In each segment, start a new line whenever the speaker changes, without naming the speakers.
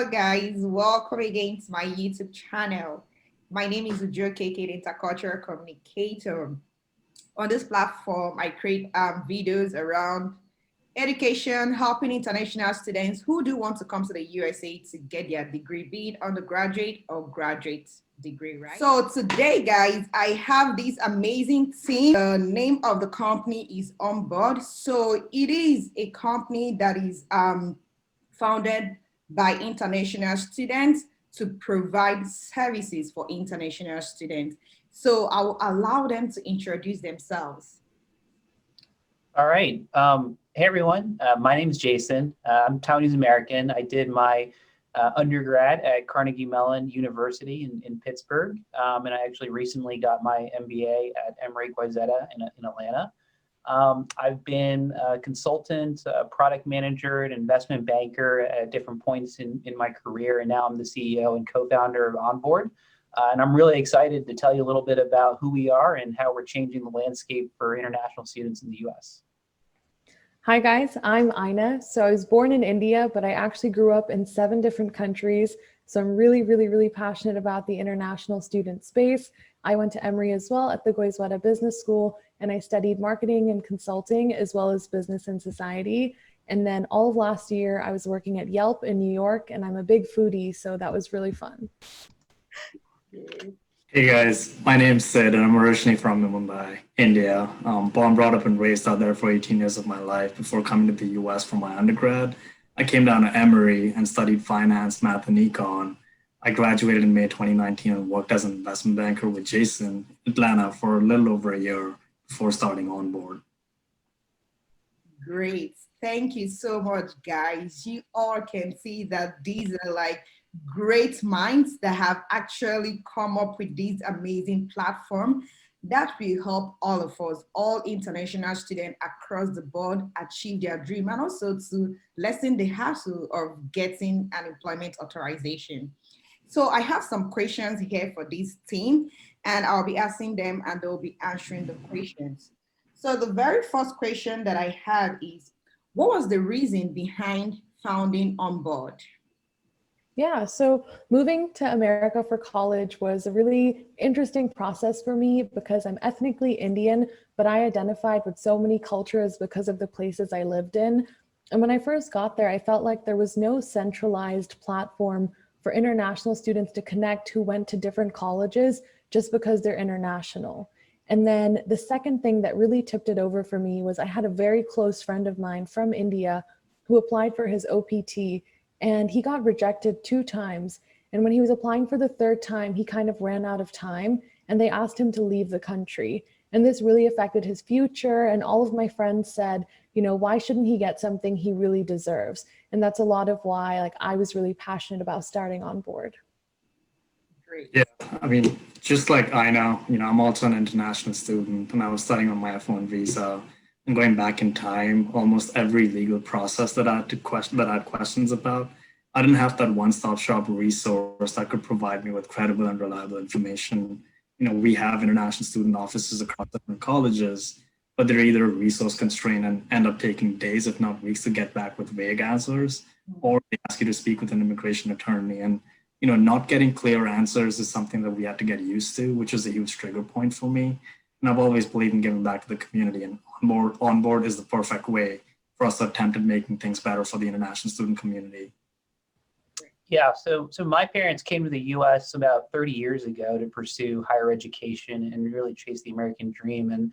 Hello guys, welcome again to my YouTube channel. My name is Ujunwa Melvis Okeke, the intercultural communicator. On this platform, I create videos around education, helping international students who do want to come to the USA to get their degree, be it undergraduate or graduate degree, right? So today, guys, I have this amazing team. The name of the company is Onboard. So it is a company that is founded by international students to provide services for international students. So I'll allow them to introduce themselves.
All right. Hey, everyone. My name is Jason. I'm Taiwanese American. I did my undergrad at Carnegie Mellon University in Pittsburgh. And I actually recently got my MBA at Emory-Wayzata in Atlanta. I've been a consultant, a product manager, an investment banker at different points in my career. And now I'm the CEO and co-founder of Onboard. And I'm really excited to tell you a little bit about who we are and how we're changing the landscape for international students in the US.
Hi guys, I'm Aina. So I was born in India, but I actually grew up in 7 different countries. So I'm really passionate about the international student space. I went to Emory as well at the Wayzata Business School, and I studied marketing and consulting as well as business and society. And then all of last year, I was working at Yelp in New York, and I'm a big foodie, so that was really fun.
Hey guys, my name's Sid and I'm originally from Mumbai, India. Born, brought up and raised out there for 18 years of my life before coming to the US for my undergrad. I came down to Emory and studied finance, math, and econ. I graduated in May 2019 and worked as an investment banker with Jason in Atlanta for a little over a year before starting Onboard.
Great. Thank you so much, guys. You all can see that these are like great minds that have actually come up with this amazing platform that will help all of us, all international students across the board, achieve their dream and also to lessen the hassle of getting an employment authorization. So I have some questions here for this team and I'll be asking them and they'll be answering the questions. So the very first question that I had is, what was the reason behind founding Onboard?
Yeah, so moving to America for college was a really interesting process for me because I'm ethnically Indian, but I identified with so many cultures because of the places I lived in. And when I first got there, I felt like there was no centralized platform for international students to connect who went to different colleges just because they're international. And then the second thing that really tipped it over for me was I had a very close friend of mine from India who applied for his OPT. And he got rejected 2 times. And when he was applying for the 3rd time, he kind of ran out of time and they asked him to leave the country. And this really affected his future. And all of my friends said, you know, why shouldn't he get something he really deserves? And that's a lot of why I was really passionate about starting Onboard.
Great.
Yeah, I mean, just like I know, I'm also an international student and I was studying on my F-1 visa. And going back in time, almost every legal process that I had questions about, I didn't have that one-stop shop resource that could provide me with credible and reliable information. We have international student offices across different colleges, but they're either resource constrained and end up taking days, if not weeks, to get back with vague answers, or they ask you to speak with an immigration attorney. And not getting clear answers is something that we had to get used to, which is a huge trigger point for me. And I've always believed in giving back to the community, and Onboard is the perfect way for us to attempt at making things better for the international student community.
Yeah, so my parents came to the US about 30 years ago to pursue higher education and really chase the American dream. And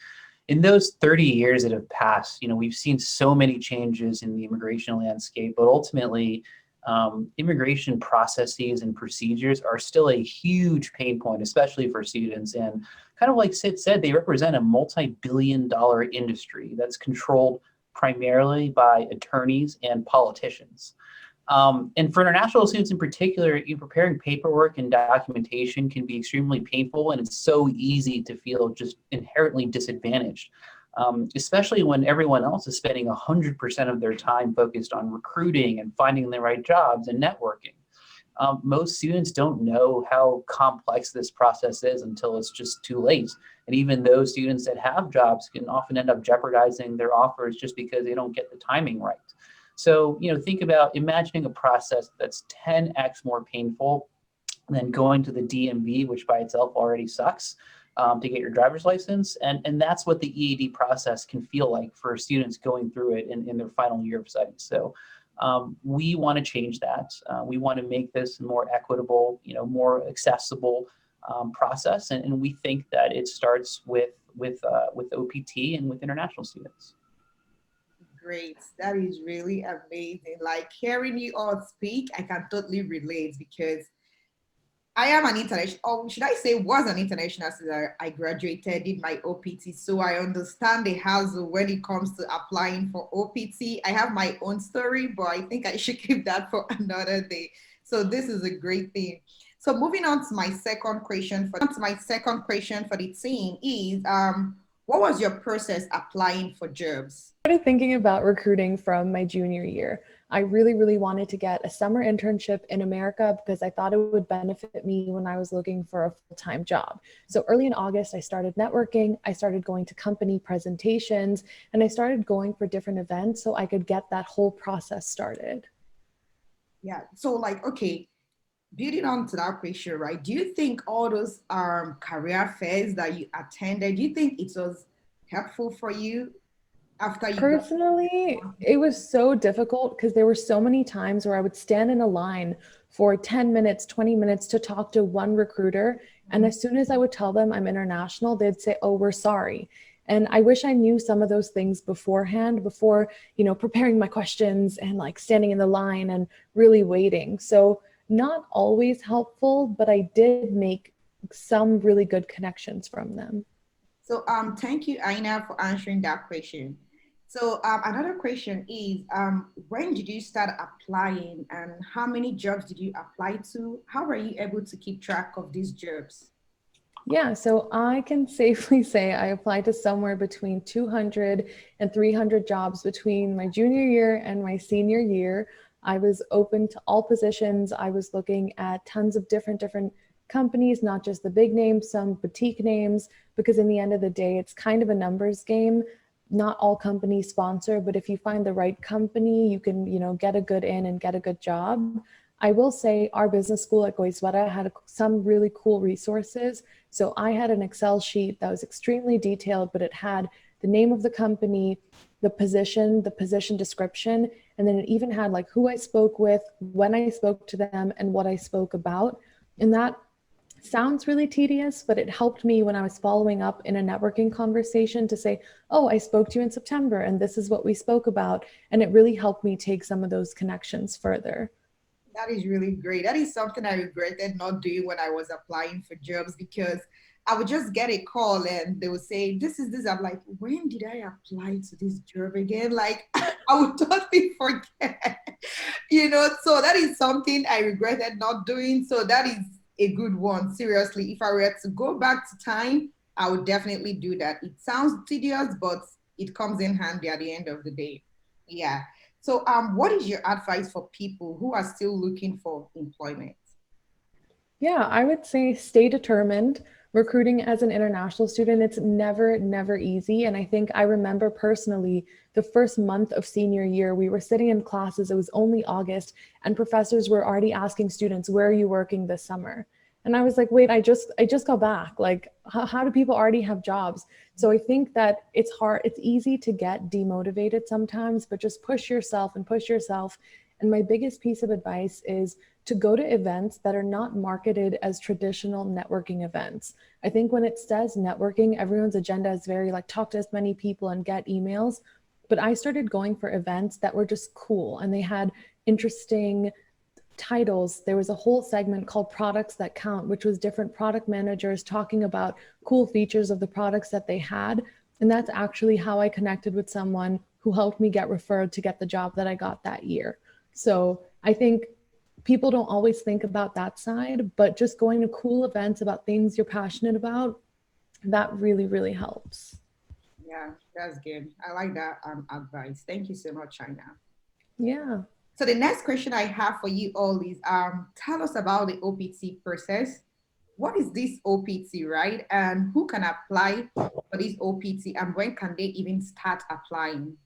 in those 30 years that have passed, we've seen so many changes in the immigration landscape, but ultimately, immigration processes and procedures are still a huge pain point, especially for students. And kind of like Sid said, they represent a multi-billion-dollar industry that's controlled primarily by attorneys and politicians. And for international students in particular, preparing paperwork and documentation can be extremely painful, and it's so easy to feel just inherently disadvantaged. Especially when everyone else is spending 100% of their time focused on recruiting and finding the right jobs and networking. Most students don't know how complex this process is until it's just too late. And even those students that have jobs can often end up jeopardizing their offers just because they don't get the timing right. So, think about imagining a process that's 10x more painful than going to the DMV, which by itself already sucks, to get your driver's license. And that's what the EAD process can feel like for students going through it in their final year of studies. So we want to change that. We want to make this more equitable, more accessible process. And we think that it starts with OPT and with international students.
Great. That is really amazing. Like hearing you all speak, I can totally relate because I am an international, or should I say was an international student. I graduated, did my OPT. So I understand the hassle when it comes to applying for OPT. I have my own story, but I think I should keep that for another day. So this is a great thing. So moving on to my second question for the team is, what was your process applying for jobs?
I started thinking about recruiting from my junior year. I really, really wanted to get a summer internship in America because I thought it would benefit me when I was looking for a full-time job. So early in August, I started networking, I started going to company presentations, and I started going for different events so I could get that whole process started.
Yeah, so like, okay, building on to that question, right? Do you think all those career fairs that you attended, do you think it was helpful for you after you got?
Personally, it was so difficult because there were so many times where I would stand in a line for 10 minutes, 20 minutes to talk to one recruiter. And as soon as I would tell them I'm international, they'd say, "Oh, we're sorry." And I wish I knew some of those things beforehand, before, preparing my questions and like standing in the line and really waiting. So not always helpful, but I did make some really good connections from them.
So thank you, Aina, for answering that question. So another question is, when did you start applying and how many jobs did you apply to? How were you able to keep track of these jobs?
Yeah, so I can safely say I applied to somewhere between 200 and 300 jobs between my junior year and my senior year. I was open to all positions. I was looking at tons of different companies, not just the big names, some boutique names, because in the end of the day, it's kind of a numbers game. Not all companies sponsor, but if you find the right company, you can, get a good in and get a good job. I will say our business school at Goiswara had some really cool resources. So I had an Excel sheet that was extremely detailed, but it had the name of the company, the position description, and then it even had like who I spoke with, when I spoke to them, and what I spoke about. And that sounds really tedious, but it helped me when I was following up in a networking conversation to say, "Oh, I spoke to you in September, and this is what we spoke about." And it really helped me take some of those connections further.
That is really great. That is something I regretted not doing when I was applying for jobs because I would just get a call and they would say, "This is this." I'm like, when did I apply to this job again? Like, I would totally forget, So that is something I regretted not doing. So that is a good one. Seriously, if I were to go back to time, I would definitely do that. It sounds tedious, but it comes in handy at the end of the day. Yeah. So, what is your advice for people who are still looking for employment?
Yeah, I would say stay determined. Recruiting as an international student, it's never easy. And I think I remember personally the first month of senior year, we were sitting in classes, it was only August, and professors were already asking students, "Where are you working this summer?" And I was like, wait, I just got back. Like, how do people already have jobs? So I think that it's hard, it's easy to get demotivated sometimes, but just push yourself and push yourself. And my biggest piece of advice is to go to events that are not marketed as traditional networking events. I think when it says networking, everyone's agenda is very like talk to as many people and get emails. But I started going for events that were just cool and they had interesting titles. There was a whole segment called Products That Count, which was different product managers talking about cool features of the products that they had. And that's actually how I connected with someone who helped me get referred to get the job that I got that year. So I think people don't always think about that side, but just going to cool events about things you're passionate about, that really helps.
Yeah, that's good. I like that advice. Thank you so much, China.
Yeah.
So the next question I have for you all is, tell us about the OPT process. What is this OPT, right? And who can apply for this OPT and when can they even start applying?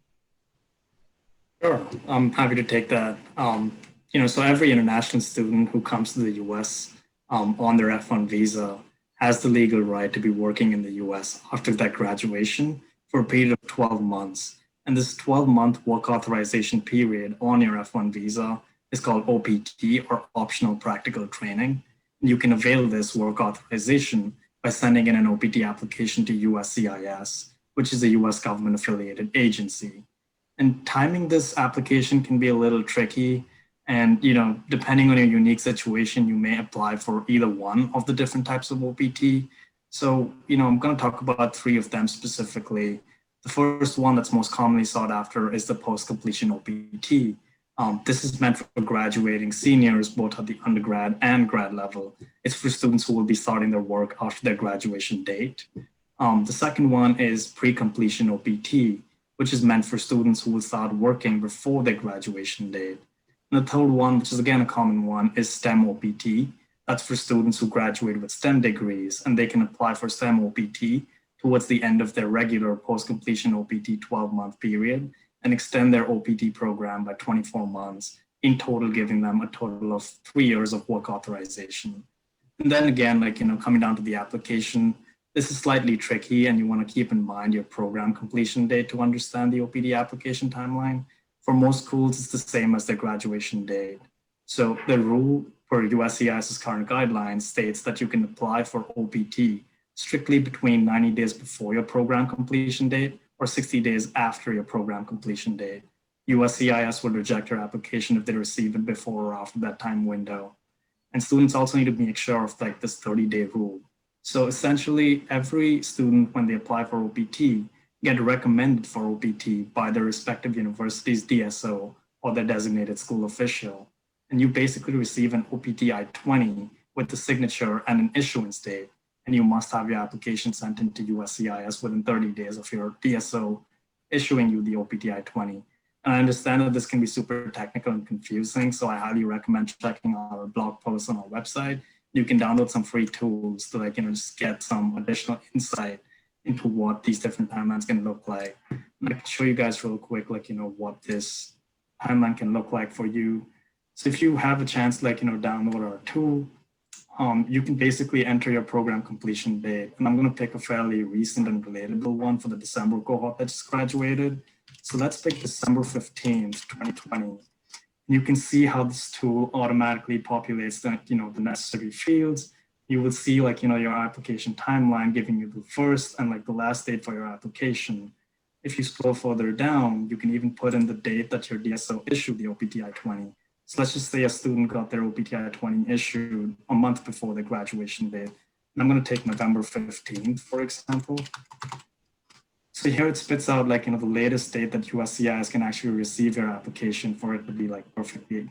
Sure, I'm happy to take that. So every international student who comes to the US on their F-1 visa has the legal right to be working in the US after their graduation for a period of 12 months. And this 12-month work authorization period on your F-1 visa is called OPT, or optional practical training. And you can avail this work authorization by sending in an OPT application to USCIS, which is a US government affiliated agency. And timing this application can be a little tricky. And, depending on your unique situation, you may apply for either one of the different types of OPT. So, I'm going to talk about three of them specifically. The first one that's most commonly sought after is the post-completion OPT. This is meant for graduating seniors, both at the undergrad and grad level. It's for students who will be starting their work after their graduation date. The second one is pre-completion OPT, which is meant for students who will start working before their graduation date. And the third one, which is again a common one, is STEM OPT. That's for students who graduate with STEM degrees, and they can apply for STEM OPT towards the end of their regular post-completion OPT 12-month period and extend their OPT program by 24 months, in total giving them a total of 3 years of work authorization. And then again, coming down to the application, this is slightly tricky, and you want to keep in mind your program completion date to understand the OPT application timeline. For most schools, it's the same as their graduation date. So the rule for USCIS's current guidelines states that you can apply for OPT strictly between 90 days before your program completion date or 60 days after your program completion date. USCIS would reject your application if they receive it before or after that time window. And students also need to make sure of this 30-day rule. So essentially, every student, when they apply for OPT, get recommended for OPT by their respective university's DSO or their designated school official. And you basically receive an OPT I-20 with the signature and an issuance date. And you must have your application sent into USCIS within 30 days of your DSO issuing you the OPT I-20. And I understand that this can be super technical and confusing, so I highly recommend checking our blog posts on our website. You can download some free tools to just get some additional insight into what these different timelines can look like. And I can show you guys real quick, what this timeline can look like for you. So if you have a chance to download our tool, you can basically enter your program completion date. And I'm going to pick a fairly recent and relatable one for the December cohort that just graduated. So let's pick December 15th, 2020. You can see how this tool automatically populates the necessary fields. You will see your application timeline giving you the first and the last date for your application. If you scroll further down, you can even put in the date that your DSO issued the OPT I-20. So let's just say a student got their OPT I-20 issued a month before the graduation date. And I'm going to take November 15th, for example. So here it spits out the latest date that USCIS can actually receive your application for it to be perfectly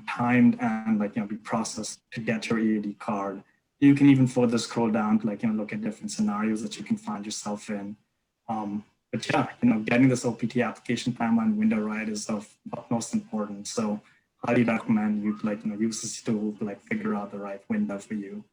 timed and be processed to get your EAD card. You can even further scroll down to look at different scenarios that you can find yourself in. But yeah, getting this OPT application timeline window right is of utmost importance. So highly recommend you use this tool to figure out the right window for you.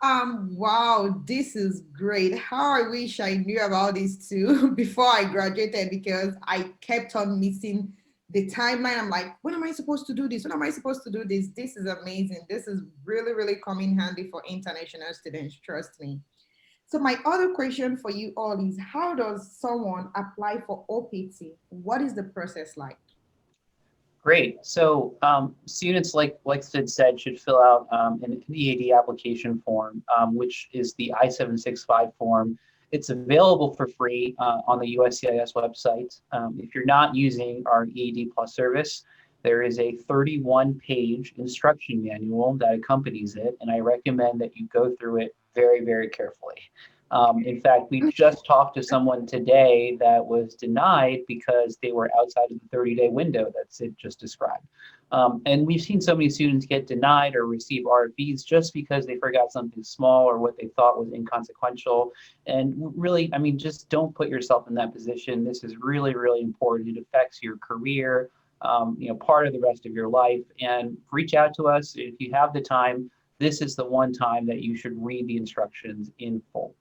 Wow, this is great. How I wish I knew about this too before I graduated, because I kept on missing the timeline. I'm like, when am I supposed to do this? When am I supposed to do this? This is amazing. This is really, really coming handy for international students, trust me. So my other question for you all is, how does someone apply for OPT? What is the process like?
Great. So students, like Sid said, should fill out an EAD application form, which is the I-765 form. It's available for free on the USCIS website. If you're not using our EAD Plus service, there is a 31-page instruction manual that accompanies it, and I recommend that you go through it very, very carefully. In fact, we just talked to someone today that was denied because they were outside of the 30-day window that Sid just described. And we've seen so many students get denied or receive RFEs just because they forgot something small or what they thought was inconsequential. And really, just don't put yourself in that position. This is really, really important. It affects your career, part of the rest of your life. And reach out to us if you have the time. This is the one time that you should read the instructions in full.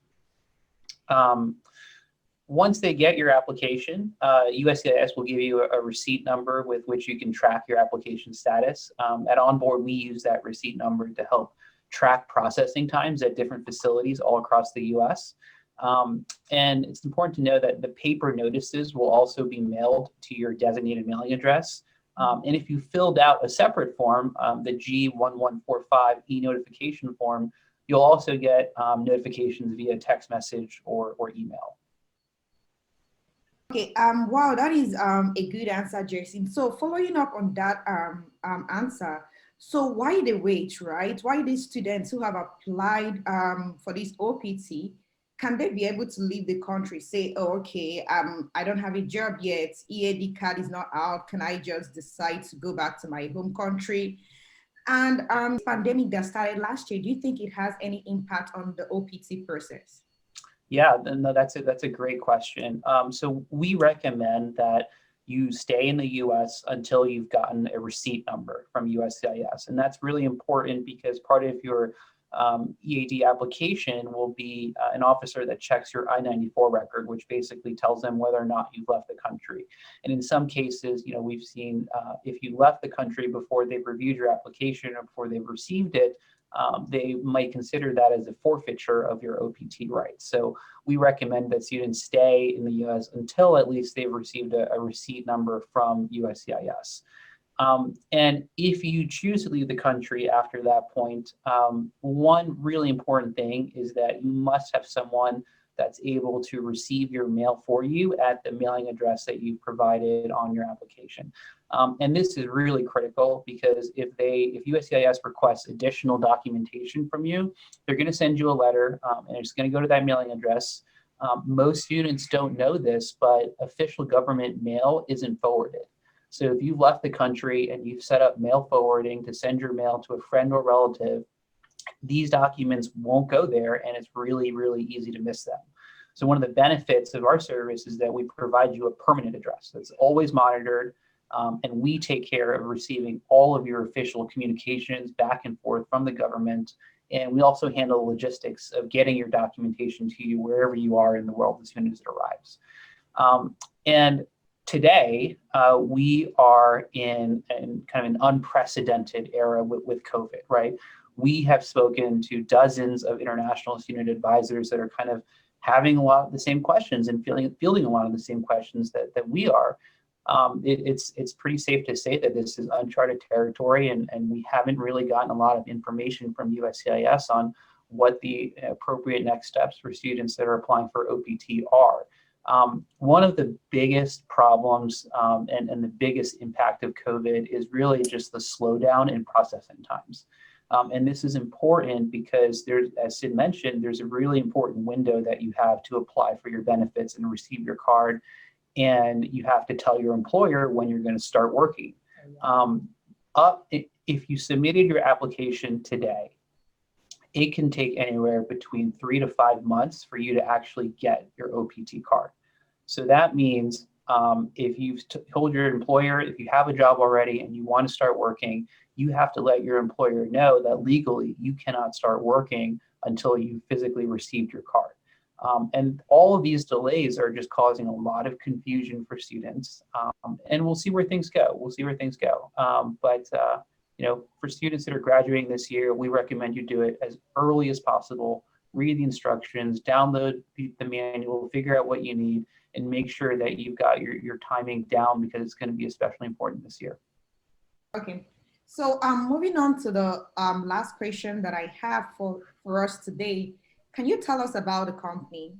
Once they get your application, USCIS will give you a receipt number with which you can track your application status. At Onboard, we use that receipt number to help track processing times at different facilities all across the US. And it's important to know that the paper notices will also be mailed to your designated mailing address. And if you filled out a separate form, the G1145 e-notification form, you'll also get notifications via text message or email.
Okay, wow, that is a good answer, Jason. So following up on that answer, so why the wait, right? Why these students who have applied for this OPT, can they be able to leave the country, say, oh, okay, I don't have a job yet, EAD card is not out, can I just decide to go back to my home country? And pandemic that started last year, do you think it has any impact on the OPT process?
Yeah, no, that's a great question. So we recommend that you stay in the U.S. until you've gotten a receipt number from USCIS, and that's really important because part of your EAD application will be an officer that checks your I-94 record, which basically tells them whether or not you've left the country. And in some cases, we've seen if you left the country before they've reviewed your application or before they've received it, they might consider that as a forfeiture of your OPT rights. So we recommend that students stay in the US until at least they've received a receipt number from USCIS. And if you choose to leave the country after that point, one really important thing is that you must have someone that's able to receive your mail for you at the mailing address that you provided on your application. And this is really critical because if USCIS requests additional documentation from you, they're going to send you a letter and it's going to go to that mailing address. Most students don't know this, but official government mail isn't forwarded. So if you've left the country and you've set up mail forwarding to send your mail to a friend or relative, these documents won't go there and it's really, really easy to miss them. So one of the benefits of our service is that we provide you a permanent address that's always monitored, and we take care of receiving all of your official communications back and forth from the government. And we also handle the logistics of getting your documentation to you wherever you are in the world as soon as it arrives. And today, we are in kind of an unprecedented era with COVID, right? We have spoken to dozens of international student advisors that are kind of having a lot of the same questions and fielding a lot of the same questions that we are. It's pretty safe to say that this is uncharted territory, and we haven't really gotten a lot of information from USCIS on what the appropriate next steps for students that are applying for OPT are. One of the biggest problems and the biggest impact of COVID is really just the slowdown in processing times. And this is important because there's, as Sid mentioned, there's a really important window that you have to apply for your benefits and receive your card. And you have to tell your employer when you're going to start working. If you submitted your application today, it can take anywhere between 3 to 5 months for you to actually get your OPT card. So that means if you've told your employer, if you have a job already and you want to start working, you have to let your employer know that legally you cannot start working until you physically received your card. And all of these delays are just causing a lot of confusion for students. And we'll see where things go. But for students that are graduating this year, we recommend you do it as early as possible. Read the instructions, download the manual, figure out what you need, and make sure that you've got your timing down because it's going to be especially important this year.
Okay. So moving on to the last question that I have for us today. Can you tell us about the company?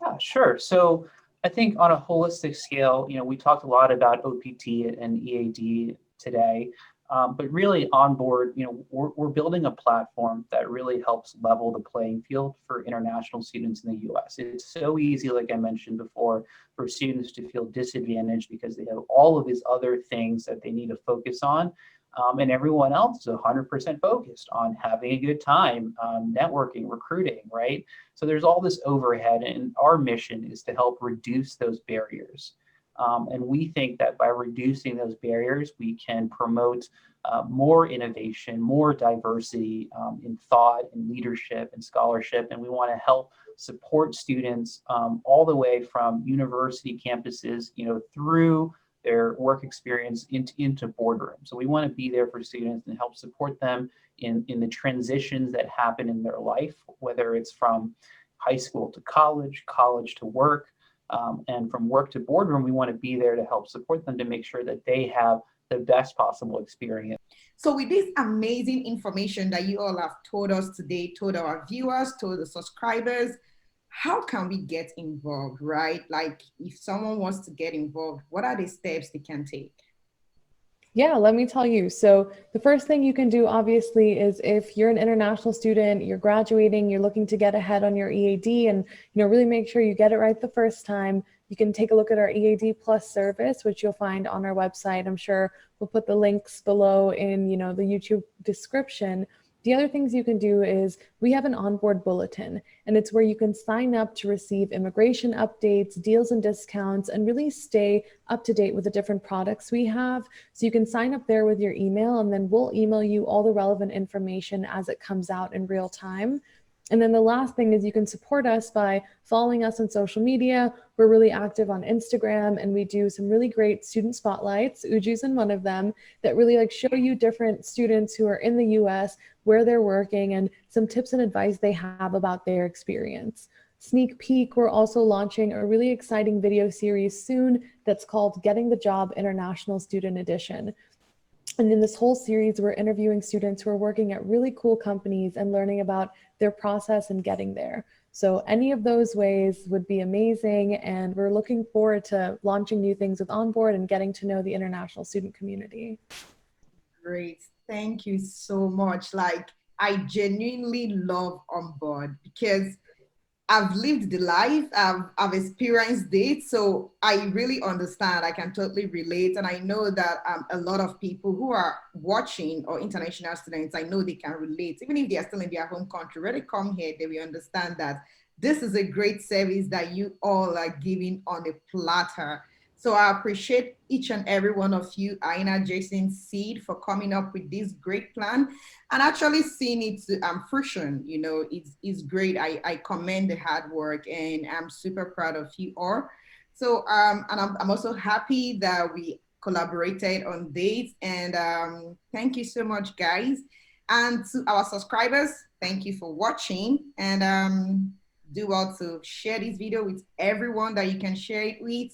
Yeah, sure. So I think on a holistic scale, we talked a lot about OPT and EAD today, but really Onboard, we're building a platform that really helps level the playing field for international students in the U.S. It's so easy, like I mentioned before, for students to feel disadvantaged because they have all of these other things that they need to focus on. And everyone else is 100% focused on having a good time, networking, recruiting, right? So there's all this overhead, and our mission is to help reduce those barriers. And we think that by reducing those barriers, we can promote more innovation, more diversity in thought and leadership and scholarship. And we want to help support students all the way from university campuses, through their work experience into boardroom. So we want to be there for students and help support them in the transitions that happen in their life, whether it's from high school to college, college to work, and from work to boardroom. We want to be there to help support them to make sure that they have the best possible experience.
So with this amazing information that you all have told us today, told our viewers, told the subscribers, how can we get involved, right? Like if someone wants to get involved, what are the steps they can take?
Yeah, let me tell you. So the first thing you can do, obviously, is if you're an international student, you're graduating, you're looking to get ahead on your EAD and really make sure you get it right the first time, you can take a look at our EAD Plus service, which you'll find on our website. I'm sure we'll put the links below in the YouTube description. The other things you can do is we have an onboard bulletin, and it's where you can sign up to receive immigration updates, deals and discounts, and really stay up to date with the different products we have. So you can sign up there with your email, and then we'll email you all the relevant information as it comes out in real time. And then the last thing is you can support us by following us on social media. We're really active on Instagram, and we do some really great student spotlights. Uju's in one of them that really show you different students who are in the US, where they're working, and some tips and advice they have about their experience. Sneak peek, we're also launching a really exciting video series soon that's called Getting the Job International Student Edition. And in this whole series, we're interviewing students who are working at really cool companies and learning about their process and getting there. So any of those ways would be amazing. And we're looking forward to launching new things with Onboard and getting to know the international student community.
Great. Thank you so much. I genuinely love Onboard because I've lived the life, I've experienced it, so I really understand. I can totally relate, and I know that a lot of people who are watching, or international students, I know they can relate. Even if they are still in their home country, when they come here, they will understand that this is a great service that you all are giving on a platter. So I appreciate each and every one of you, Aina, Jason, Seed, for coming up with this great plan and actually seeing it fruition. It's great. I commend the hard work, and I'm super proud of you all. So and I'm also happy that we collaborated on this, and thank you so much, guys. And to our subscribers, thank you for watching, and do well to share this video with everyone that you can share it with.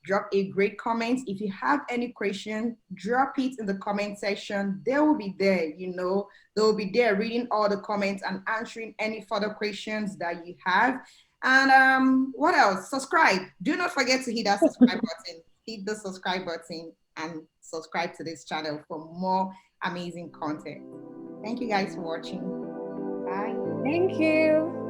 Drop a great comment. If you have any question, drop it in the comment section. They will be there, they will be there reading all the comments and answering any further questions that you have. And what else? Subscribe. Do not forget to hit that subscribe button. Hit the subscribe button and subscribe to this channel for more amazing content. Thank you guys for watching. Bye.
Thank you.